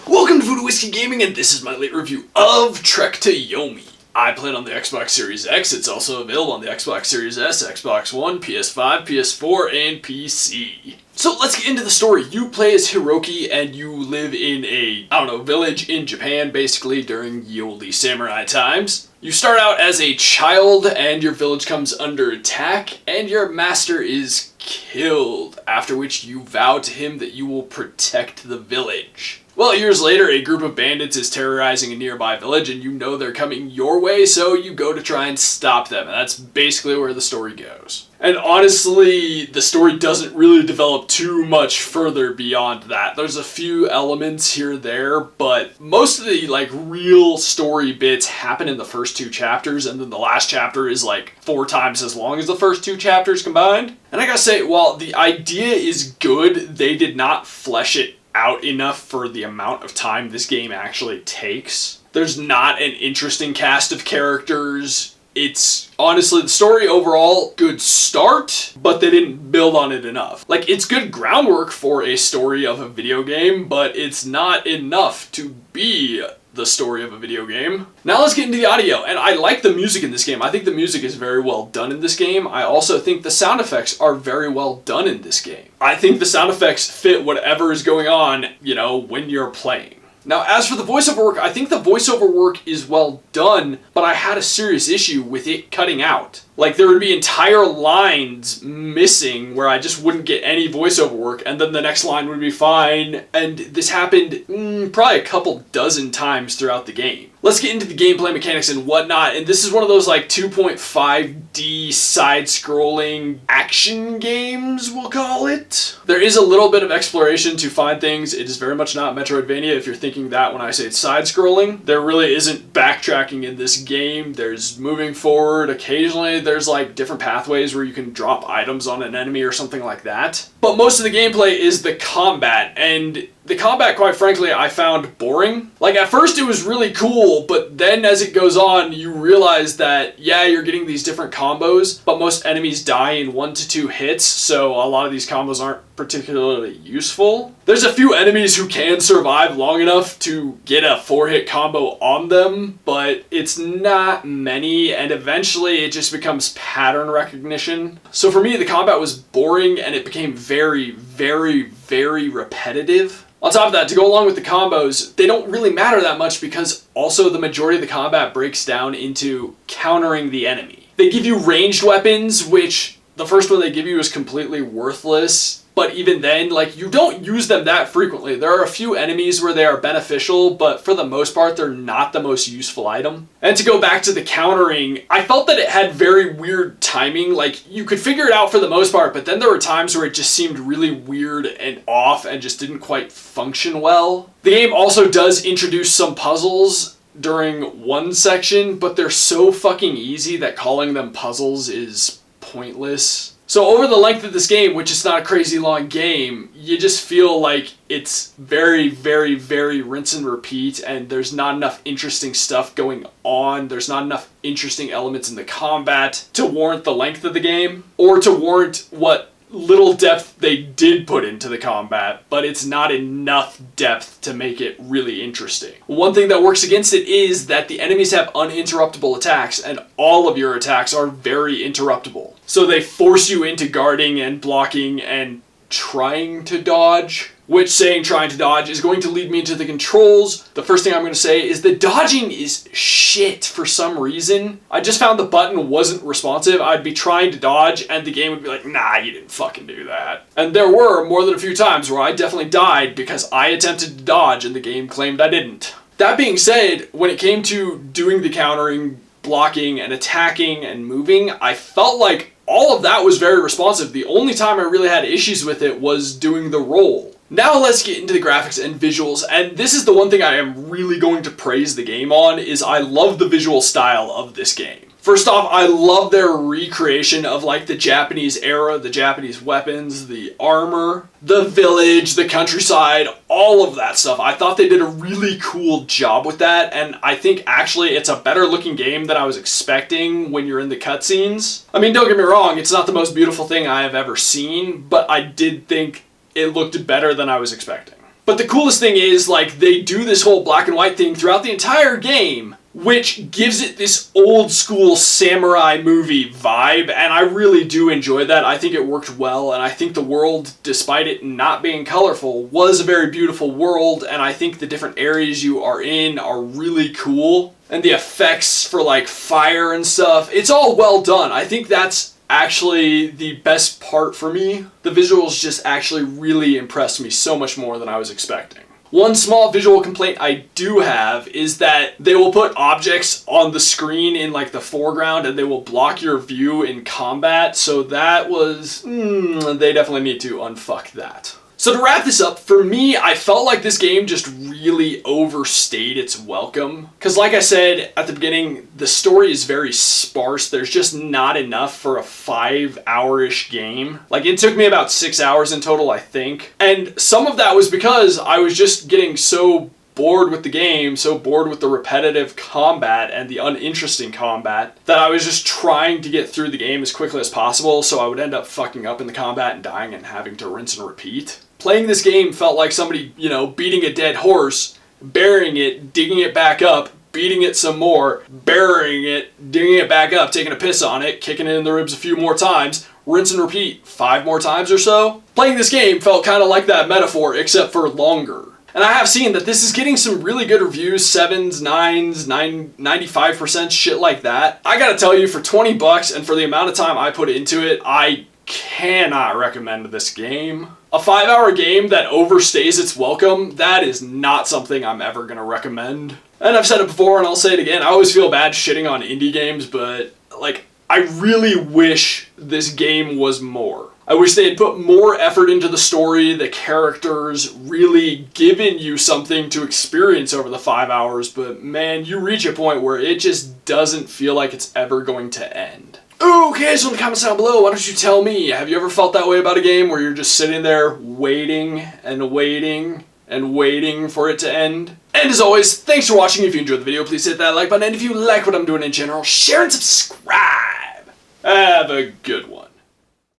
Welcome to Voodoo Whiskey Gaming, and this is my late review of Trek to Yomi. I play it on the Xbox Series X. It's also available on the Xbox Series S, Xbox One, PS5, PS4, and PC. So let's get into the story. You play as Hiroki, and you live in a, village in Japan, basically, during ye olde samurai times. You start out as a child, and your village comes under attack, and your master is killed, after which you vow to him that you will protect the village. Well, years later, a group of bandits is terrorizing a nearby village, and you know they're coming your way, so you go to try and stop them, and that's basically where the story goes. And honestly, the story doesn't really develop too much further beyond that. There's a few elements here and there, but most of the, real story bits happen in the first two chapters, and then the last chapter is, 4 times as long as the first 2 chapters combined. And I gotta say, while the idea is good, they did not flesh it out enough for the amount of time this game actually takes. There's not an interesting cast of characters. It's honestly, the story overall, good start, but they didn't build on it enough. It's good groundwork for a story of a video game, but it's not enough to be the story of a video game. Now let's get into the audio, and I like the music in this game. I think the music is very well done in this game. I also think the sound effects are very well done in this game. I think the sound effects fit whatever is going on, when you're playing. Now, as for the voiceover work, I think the voiceover work is well done, but I had a serious issue with it cutting out. There would be entire lines missing where I just wouldn't get any voiceover work, and then the next line would be fine, and this happened probably a couple dozen times throughout the game. Let's get into the gameplay mechanics and whatnot, and this is one of those 2.5D side-scrolling action games, we'll call it. There is a little bit of exploration to find things. It is very much not Metroidvania if you're thinking that when I say it's side-scrolling. There really isn't backtracking in this game. There's moving forward occasionally. There's different pathways where you can drop items on an enemy or something like that. But most of the gameplay is the combat, and the combat, quite frankly, I found boring. At first it was really cool, but then as it goes on, you realize that, yeah, you're getting these different combos, but most enemies die in 1 to 2 hits, so a lot of these combos aren't particularly useful. There's a few enemies who can survive long enough to get a 4-hit combo on them, but it's not many, and eventually it just becomes pattern recognition. So for me, the combat was boring, and it became very, very, very repetitive. On top of that, to go along with the combos, they don't really matter that much because also the majority of the combat breaks down into countering the enemy. They give you ranged weapons, which the first one they give you is completely worthless. But even then, you don't use them that frequently. There are a few enemies where they are beneficial, but for the most part, they're not the most useful item. And to go back to the countering, I felt that it had very weird timing. You could figure it out for the most part, but then there were times where it just seemed really weird and off and just didn't quite function well. The game also does introduce some puzzles during one section, but they're so fucking easy that calling them puzzles is pointless. So over the length of this game, which is not a crazy long game, you just feel like it's very, very, very rinse and repeat, and there's not enough interesting stuff going on. There's not enough interesting elements in the combat to warrant the length of the game, or to warrant what little depth they did put into the combat, but it's not enough depth to make it really interesting. One thing that works against it is that the enemies have uninterruptible attacks, and all of your attacks are very interruptible. So they force you into guarding and blocking and trying to dodge, which saying trying to dodge is going to lead me into the controls. The first thing I'm going to say is the dodging is shit for some reason. I just found the button wasn't responsive. I'd be trying to dodge and the game would be like, nah, you didn't fucking do that. And there were more than a few times where I definitely died because I attempted to dodge and the game claimed I didn't. That being said, when it came to doing the countering, blocking and attacking and moving, I felt like all of that was very responsive. The only time I really had issues with it was doing the roll. Now let's get into the graphics and visuals, and this is the one thing I am really going to praise the game on, is I love the visual style of this game. First off, I love their recreation of the Japanese era, the Japanese weapons, the armor, the village, the countryside, all of that stuff. I thought they did a really cool job with that, and I think actually it's a better looking game than I was expecting when you're in the cutscenes. I mean, don't get me wrong, it's not the most beautiful thing I have ever seen, but I did think it looked better than I was expecting. But the coolest thing is, like, they do this whole black and white thing throughout the entire game, which gives it this old school samurai movie vibe, and I really do enjoy that. I think it worked well, and I think the world, despite it not being colorful, was a very beautiful world, and I think the different areas you are in are really cool. And the effects for, like, fire and stuff, it's all well done. I think that's actually the best part for me. The visuals just actually really impressed me so much more than I was expecting. One small visual complaint I do have is that they will put objects on the screen in like the foreground and they will block your view in combat, so that was, they definitely need to unfuck that. So to wrap this up, for me, I felt like this game just really overstayed its welcome. Because like I said at the beginning, the story is very sparse. There's just not enough for a 5-hour-ish game. Like, it took me about 6 hours in total, I think. And some of that was because I was just getting so bored with the game, so bored with the repetitive combat and the uninteresting combat, that I was just trying to get through the game as quickly as possible, so I would end up fucking up in the combat and dying and having to rinse and repeat. Playing this game felt like somebody, beating a dead horse, burying it, digging it back up, beating it some more, burying it, digging it back up, taking a piss on it, kicking it in the ribs a few more times, rinse and repeat 5 more times or so. Playing this game felt kind of like that metaphor, except for longer. And I have seen that this is getting some really good reviews, 7s, 9s, 95%, shit like that. I gotta tell you, for 20 bucks and for the amount of time I put into it, I cannot recommend this game. A 5-hour game that overstays its welcome, that is not something I'm ever gonna recommend. And I've said it before and I'll say it again, I always feel bad shitting on indie games, but like, I really wish this game was more. I wish they had put more effort into the story, the characters, really given you something to experience over the 5 hours, but man, you reach a point where it just doesn't feel like it's ever going to end. Okay, so in the comments down below, why don't you tell me, have you ever felt that way about a game where you're just sitting there waiting and waiting and waiting for it to end? And as always, thanks for watching. If you enjoyed the video, please hit that like button, and if you like what I'm doing in general, share and subscribe. Have a good one.